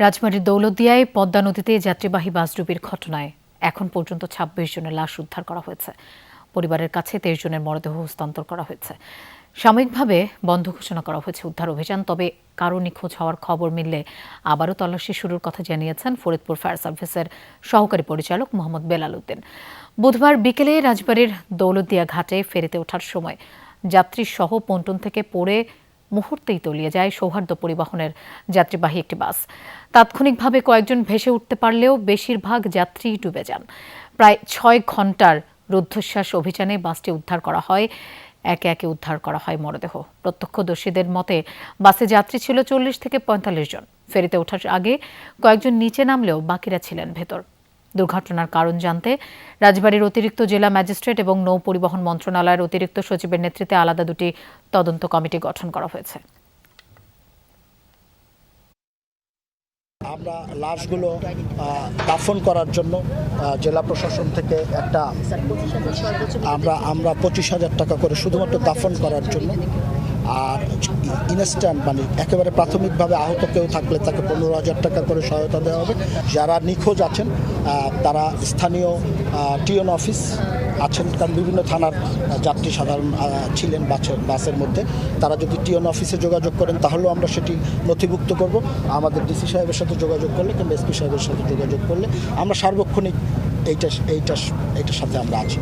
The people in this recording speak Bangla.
রাজবাড়ীর দৌলতদিয়ায় পদ্মা নদীতে যাত্রীবাহী বাসডুবির ঘটনায় এখন পর্যন্ত ২৬ জনের লাশ উদ্ধার করা হয়েছে। পরিবারের কাছে ২৩ জনের মরদেহ হস্তান্তর করা হয়েছে। সাময়িকভাবে বন্ধ ঘোষণা করা হয়েছে উদ্ধার অভিযান, তবে কারো নিখোঁজ হওয়ার খবর মিললে আবারও তল্লাশি শুরুর কথা জানিয়েছেন ফরিদপুর ফায়ার সার্ভিসের সহকারী পরিচালক মোহাম্মদ বেলাল উদ্দিন। বুধবার বিকেলে রাজবাড়ীর দৌলতদিয়া ঘাটে ফেরিতে ওঠার সময় যাত্রী সহ পন্টন থেকে পড়ে মুহূর্তেই তলিয়ে যায় সৌহার্দ্য পরিবহনের যাত্রীবাহী একটি বাস। তাৎক্ষণিকভাবে কয়েকজন ভেসে উঠতে পারলেও বেশিরভাগ যাত্রী ডুবে যান। প্রায় ৬ ঘন্টার রুদ্ধশ্বাস অভিযানে বাসটি উদ্ধার করা হয়। একে একে উদ্ধার করা হয় মরদেহ। প্রত্যক্ষদর্শীদের মতে বাসে যাত্রী ছিল ৪০ থেকে ৪৫ জন। ফেরিতে ওঠার আগে কয়েকজন নিচে নামলেও বাকিরা ছিলেন ভেতর। দুর্ঘটনার কারণ জানতে রাজবাড়ীর অতিরিক্ত জেলা ম্যাজিস্ট্রেট এবং নৌ পরিবহন মন্ত্রণালয়ের অতিরিক্ত সচিবের নেতৃত্বে আলাদা দুটি তদন্ত কমিটি গঠন করা হয়েছে। আমরা লাশগুলো দাফন করার জন্য জেলা প্রশাসন থেকে একটা আমরা ২৫,০০০ টাকা করে শুধুমাত্র দাফন করার জন্য, আর ইনস্ট্যান্ট মানে একেবারে প্রাথমিকভাবে আহত কেউ থাকলে তাকে ১৫,০০০ টাকা করে সহায়তা দেওয়া হবে। যারা নিখোঁজ আছেন তারা স্থানীয় টিওন অফিস আছেন, কারণ বিভিন্ন থানার যাত্রী সাধারণ ছিলেন বাসের মধ্যে। তারা যদি টিওন অফিসে যোগাযোগ করেন তাহলেও আমরা সেটি নথিভুক্ত করব। আমাদের ডিসি সাহেবের সাথে যোগাযোগ করলে কিংবা এসপি সাহেবের সাথে যোগাযোগ করলে আমরা সার্বক্ষণিক এইটার সাথে আমরা আছি।